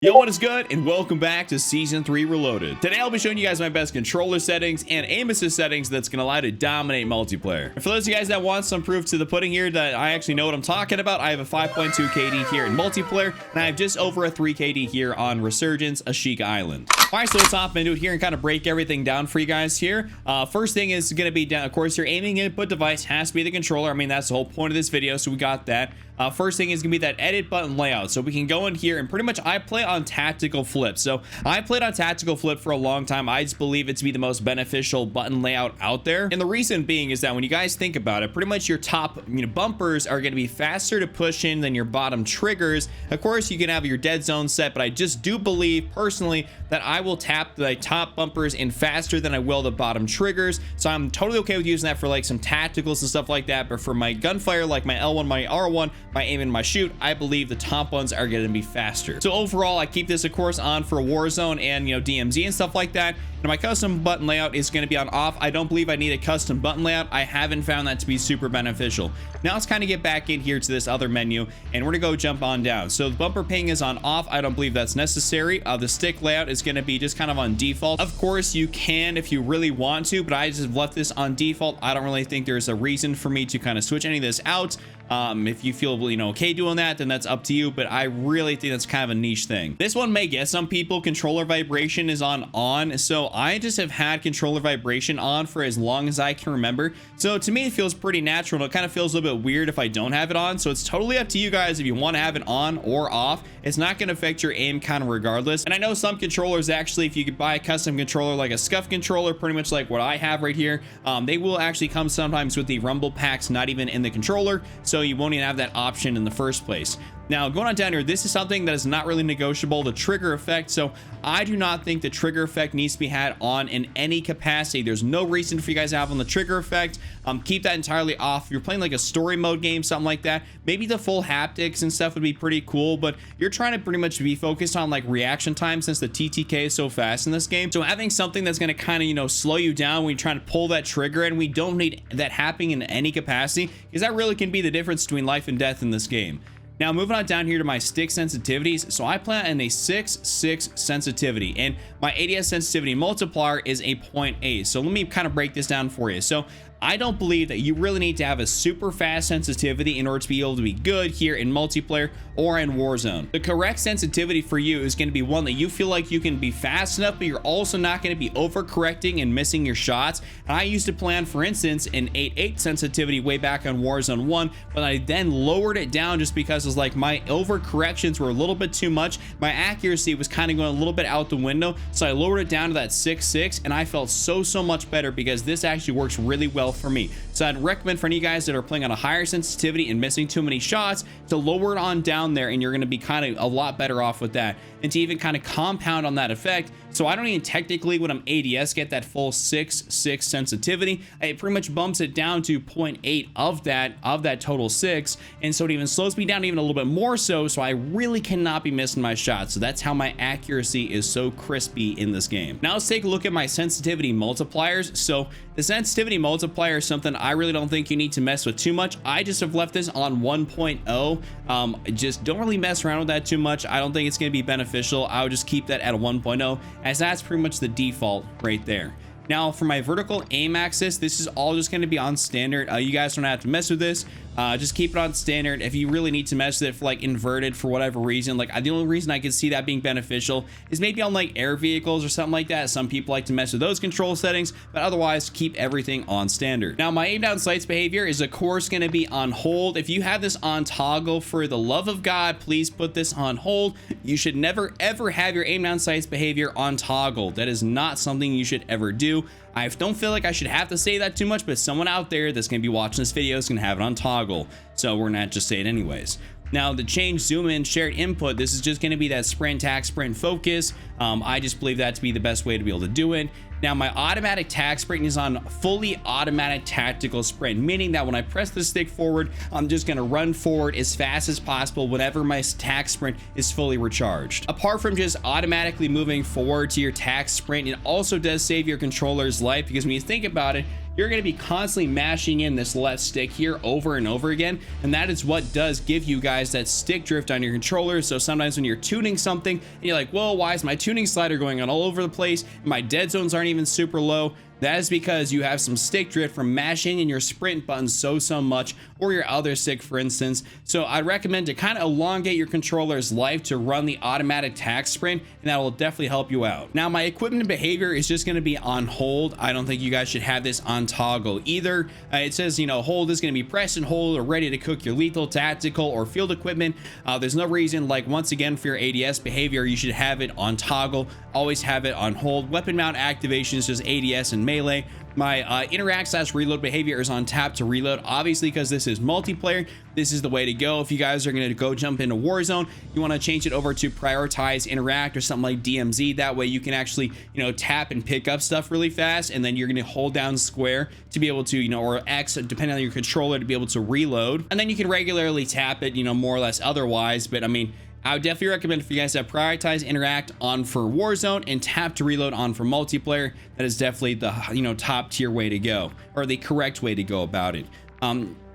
Yo, what is good, and welcome back to Season 3 Reloaded. Today I'll be showing you guys my best controller settings and aim assist settings that's going to allow you to dominate multiplayer. And for those of you guys that want some proof to the pudding here that I actually know what I'm talking about, I have a 5.2 KD here in multiplayer, and I have just over a 3 KD here on Resurgence, Ashika Island. Alright, so let's hop into it here and kind of break everything down for you guys here. First thing is going to be down, of course, your aiming input device has to be the controller. I mean, that's the whole point of this video, so we got that. First thing is gonna be that edit button layout. So we can go in here and pretty much I play on tactical flip. So I played on tactical flip for a long time. I just believe it to be the most beneficial button layout out there. And the reason being is that when you guys think about it, pretty much your top bumpers are gonna be faster to push in than your bottom triggers. Of course, you can have your dead zone set, but I just do believe personally that I will tap the top bumpers in faster than I will the bottom triggers. So I'm totally okay with using that for like some tacticals and stuff like that. But for my gunfire, like my L1, my R1, my aim and my shoot, I believe the top ones are going to be faster. So overall, I keep this of course on for Warzone and DMZ and stuff like that. And my custom button layout is going to be on off. I don't believe I need a custom button layout. I haven't found that to be super beneficial. Now let's kind of get back in here to this other menu, and we're gonna go jump on down. So the bumper ping is on off. I don't believe that's necessary. The stick layout is going to be just kind of on default. Of course you can if you really want to, but I just left this on default. I don't really think there's a reason for me to kind of switch any of this out. If you feel okay doing that, then that's up to you, but I really think that's kind of a niche thing. This one may get some people. Controller vibration is on, so I just have had controller vibration on for as long as I can remember. So to me it feels pretty natural, and it kind of feels a little bit weird if I don't have it on. So it's totally up to you guys if you want to have it on or off. It's not going to affect your aim kind of regardless. And I know some controllers actually, if you could buy a custom controller like a scuff controller, pretty much like what I have right here, they will actually come sometimes with the rumble packs not even in the controller, so you won't even have that option in the first place. Now going on down here, this is something that is not really negotiable, the trigger effect. So I do not think the trigger effect needs to be had on in any capacity. There's no reason for you guys to have on the trigger effect. Keep that entirely off. If you're playing like a story mode game, something like that, maybe the full haptics and stuff would be pretty cool, but you're trying to pretty much be focused on like reaction time since the TTK is so fast in this game. So having something that's going to kind of slow you down when you're trying to pull that trigger, and we don't need that happening in any capacity, because that really can be the difference between life and death in this game. Now moving on down here to my stick sensitivities. So I play in a 6.6 sensitivity, and my ADS sensitivity multiplier is a 0.8. So let me kind of break this down for you. So I don't believe that you really need to have a super fast sensitivity in order to be able to be good here in multiplayer or in Warzone. The correct sensitivity for you is going to be one that you feel like you can be fast enough, but you're also not going to be overcorrecting and missing your shots. And I used to plan, for instance, an 8.8 sensitivity way back on Warzone 1, but I then lowered it down just because it was like my overcorrections were a little bit too much. My accuracy was kind of going a little bit out the window, so I lowered it down to that 6.6, and I felt so much better because this actually works really well for me. So I'd recommend for any guys that are playing on a higher sensitivity and missing too many shots to lower it on down there, and you're going to be kind of a lot better off with that. And to even kind of compound on that effect, so I don't even technically when I'm ADS get that full 6.6 sensitivity. It pretty much bumps it down to 0.8 of that total 6, and so it even slows me down even a little bit more so I really cannot be missing my shots. So that's how my accuracy is so crispy in this game. Now let's take a look at my sensitivity multipliers. So the sensitivity multiplier is something I really don't think you need to mess with too much. I just have left this on 1.0. Just don't really mess around with that too much. I don't think it's going to be beneficial. I would just keep that at a 1.0, as that's pretty much the default right there. Now for my vertical aim axis, this is all just going to be on standard. You guys don't have to mess with this. Just keep it on standard. If you really need to mess with it for like inverted for whatever reason, like the only reason I can see that being beneficial is maybe on like air vehicles or something like that. Some people like to mess with those control settings, but otherwise keep everything on standard. Now my aim down sights behavior is of course going to be on hold. If you have this on toggle, for the love of God, please put this on hold. You should never ever have your aim down sights behavior on toggle. That is not something you should ever do. I don't feel like I should have to say that too much, but someone out there that's going to be watching this video is going to have it on toggle, so we're not just say it anyways. Now the change zoom in shared input, this is just going to be that sprint tac sprint focus. I just believe that to be the best way to be able to do it. Now my automatic tac sprint is on fully automatic tactical sprint, meaning that when I press the stick forward, I'm just going to run forward as fast as possible whenever my tac sprint is fully recharged. Apart from just automatically moving forward to your tac sprint, it also does save your controller's life, because when you think about it, you're going to be constantly mashing in this left stick here over and over again, and that is what does give you guys that stick drift on your controller. So sometimes when you're tuning something and you're like, whoa, why is my tuning slider going on all over the place? My dead zones aren't even super low. That is because you have some stick drift from mashing in your sprint button so much, or your other stick, for instance. So I'd recommend to kind of elongate your controller's life to run the automatic tack sprint, and that will definitely help you out. Now, my equipment behavior is just going to be on hold. I don't think you guys should have this on toggle either. It says, you know, hold is going to be press and hold or ready to cook your lethal, tactical, or field equipment. There's no reason, like, once again, for your ADS behavior, you should have it on toggle. Always have it on hold. Weapon mount activation is just ADS and melee. My interact / reload behavior is on tap to reload, obviously, because this is multiplayer. This is the way to go. If you guys are going to go jump into Warzone, you want to change it over to prioritize interact or something like DMZ. That way you can actually, you know, tap and pick up stuff really fast, and then you're going to hold down square to be able to, you know, or X depending on your controller to be able to reload, and then you can regularly tap it, you know, more or less otherwise. But I mean, I would definitely recommend for you guys to prioritize interact on for Warzone and tap to reload on for multiplayer. That is definitely the, you know, top tier way to go, or the correct way to go about it.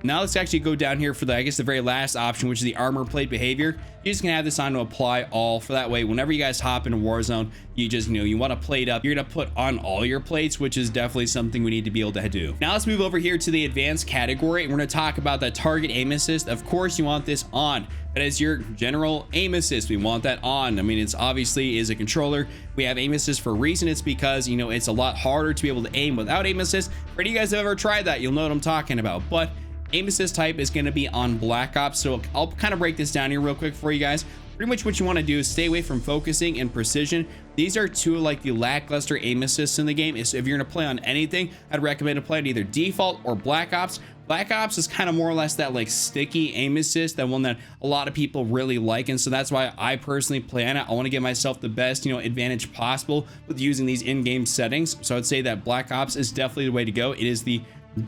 Now let's actually go down here for the, I guess, the very last option, which is the armor plate behavior. You're just gonna have this on to apply all, for that way whenever you guys hop into Warzone, you just, you know, you want to plate up, you're gonna put on all your plates, which is definitely something we need to be able to do. Now let's move over here to the advanced category, and we're gonna talk about the target aim assist. Of course you want this on. That is your general aim assist. We want that on. I mean, it's obviously is a controller. We have aim assist for a reason. It's because, you know, it's a lot harder to be able to aim without aim assist. For any of you guys have ever tried that, you'll know what I'm talking about. But aim assist type is going to be on Black Ops. So I'll kind of break this down here real quick for you guys. Pretty much what you want to do is stay away from focusing and precision. These are two like the lackluster aim assists in the game. So if you're going to play on anything, I'd recommend to play on either default or Black Ops. Black Ops is kind of more or less that like sticky aim assist, that one that a lot of people really like, and so that's why I personally play on it. I want to give myself the best, you know, advantage possible with using these in-game settings. So I'd say that Black Ops is definitely the way to go. It is the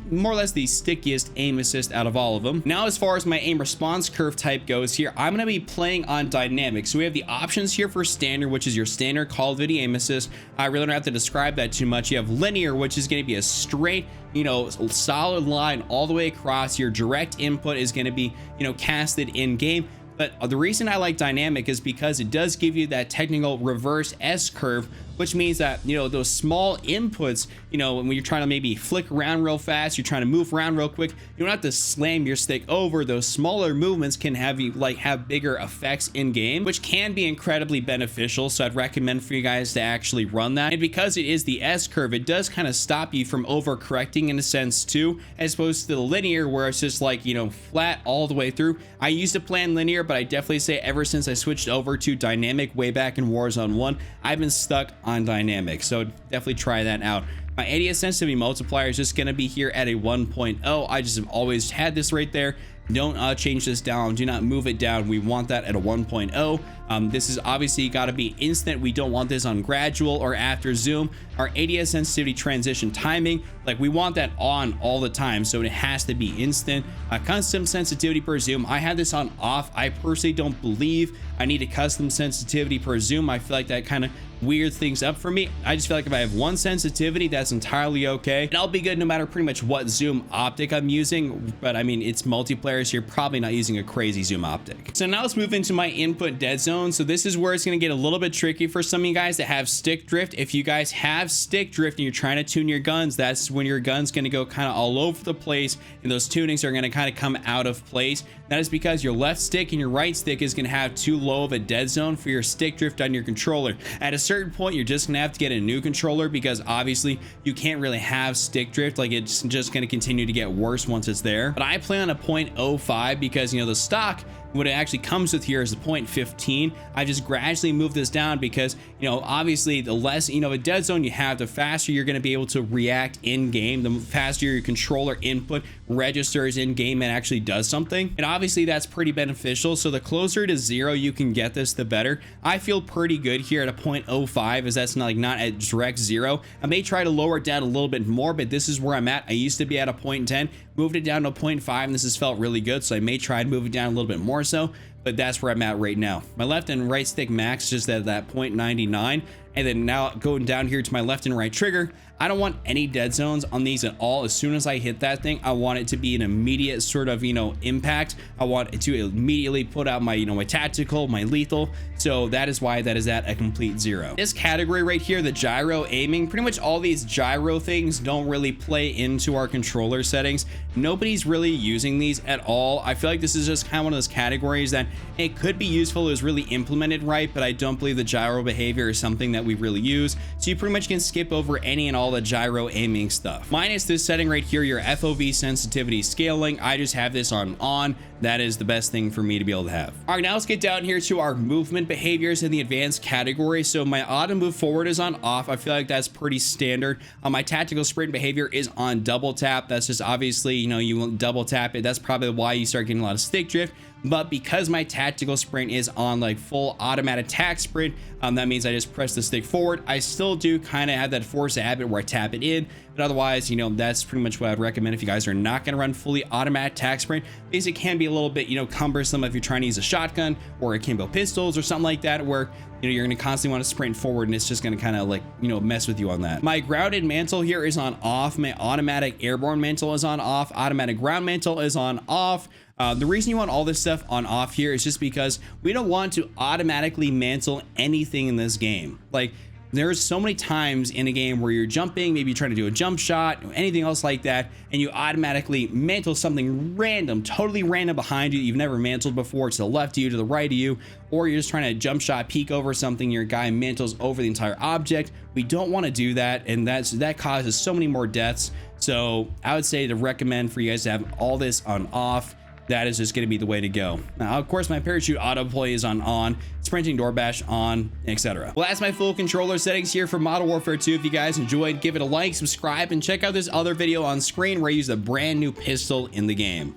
more or less the stickiest aim assist out of all of them. Now, as far as my aim response curve type goes here, I'm going to be playing on dynamic. So we have the options here for standard, which is your standard Call of Duty aim assist. I really don't have to describe that too much. You have linear, which is going to be a straight, you know, solid line all the way across. Your direct input is going to be, you know, casted in game. But the reason I like dynamic is because it does give you that technical reverse S curve, which means that, you know, those small inputs, you know, when you're trying to maybe flick around real fast, you're trying to move around real quick, you don't have to slam your stick over. Those smaller movements can have you like have bigger effects in game, which can be incredibly beneficial. So I'd recommend for you guys to actually run that. And because it is the S curve, it does kind of stop you from overcorrecting in a sense too, as opposed to the linear where it's just like, you know, flat all the way through. I used to plan linear, but I definitely say ever since I switched over to dynamic way back in Warzone 1, I've been stuck on dynamic. So definitely try that out. My ADS sensitivity multiplier is just going to be here at a 1.0. I just have always had this right there. Don't change this down. Do not move it down. We want that at a 1.0. This is obviously got to be instant. We don't want this on gradual or after zoom. Our ADS sensitivity transition timing, like we want that on all the time, so it has to be instant. Custom sensitivity per zoom, I had this on off. I personally don't believe I need a custom sensitivity per zoom. I feel like that kind of weird things up for me. I just feel like if I have one sensitivity, that's entirely okay, and I'll be good no matter pretty much what zoom optic I'm using. But I mean, it's multiplayer, so you're probably not using a crazy zoom optic. So now let's move into my input dead zone. So this is where it's going to get a little bit tricky for some of you guys that have stick drift. If you guys have stick drift and you're trying to tune your guns, that's when your gun's going to go kind of all over the place, and those tunings are going to kind of come out of place. That is because your left stick and your right stick is going to have too low of a dead zone for your stick drift on your controller. At a certain point, you're just gonna have to get a new controller, because obviously you can't really have stick drift. Like, it's just gonna continue to get worse once it's there. But I play on a 0.05 because, you know, the stock, what it actually comes with here is the 0.15. I just gradually move this down because, you know, obviously the less, you know, a dead zone you have, the faster you're going to be able to react in game, the faster your controller input registers in game and actually does something. And obviously that's pretty beneficial. So the closer to 0 you can get this, the better. I feel pretty good here at a 0.05, as that's not at direct 0. I may try to lower it down a little bit more, but this is where I'm at. I used to be at a 0.10, moved it down to a 0.5, and this has felt really good. So I may try to move it down a little bit more so, but that's where I'm at right now. My left and right stick max just at that 0.99, And then now going down here to my left and right trigger, I don't want any dead zones on these at all. As soon as I hit that thing, I want it to be an immediate sort of, impact. I want it to immediately put out my, my tactical, my lethal. So that is why that is at a complete 0. This category right here, the gyro aiming, pretty much all these gyro things don't really play into our controller settings. Nobody's really using these at all. I feel like this is just kind of one of those categories that it could be useful. It was really implemented right, but I don't believe the gyro behavior is something that we really use. So you pretty much can skip over any and all the gyro aiming stuff. Minus this setting right here, your FOV sensitivity scaling. I just have this on. That is the best thing for me to be able to have. All right, now let's get down here to our movement behaviors in the advanced category. So my auto move forward is on off. I feel like that's pretty standard. My tactical sprint behavior is on double tap. That's just obviously, you won't double tap it. That's probably why you start getting a lot of stick drift. But because my tactical sprint is on like full automatic attack sprint, that means I just press the stick forward. I still do kind of have that force of habit where I tap it in, but otherwise, that's pretty much what I'd recommend if you guys are not going to run fully automatic attack sprint, because it can be a little bit, cumbersome if you're trying to use a shotgun or akimbo pistols or something like that, where you're going to constantly want to sprint forward and it's just going to kind of like, mess with you on that. My grounded mantle here is on off. My automatic airborne mantle is on off. Automatic ground mantle is on off. The reason you want all this stuff on off here is just because we don't want to automatically mantle anything in this game. Like, there's so many times in a game where you're jumping, maybe you're trying to do a jump shot, or anything else like that, and you automatically mantle something random, totally random behind you that you've never mantled before, to the left of you, to the right of you, or you're just trying to jump shot, peek over something, your guy mantles over the entire object. We don't want to do that, and that causes so many more deaths. So I would say to recommend for you guys to have all this on off. That is just going to be the way to go. Now, of course, my parachute auto deploy is on, sprinting door bash on, etc. Well, that's my full controller settings here for Modern Warfare 2. If you guys enjoyed, give it a like, subscribe, and check out this other video on screen where I use a brand new pistol in the game.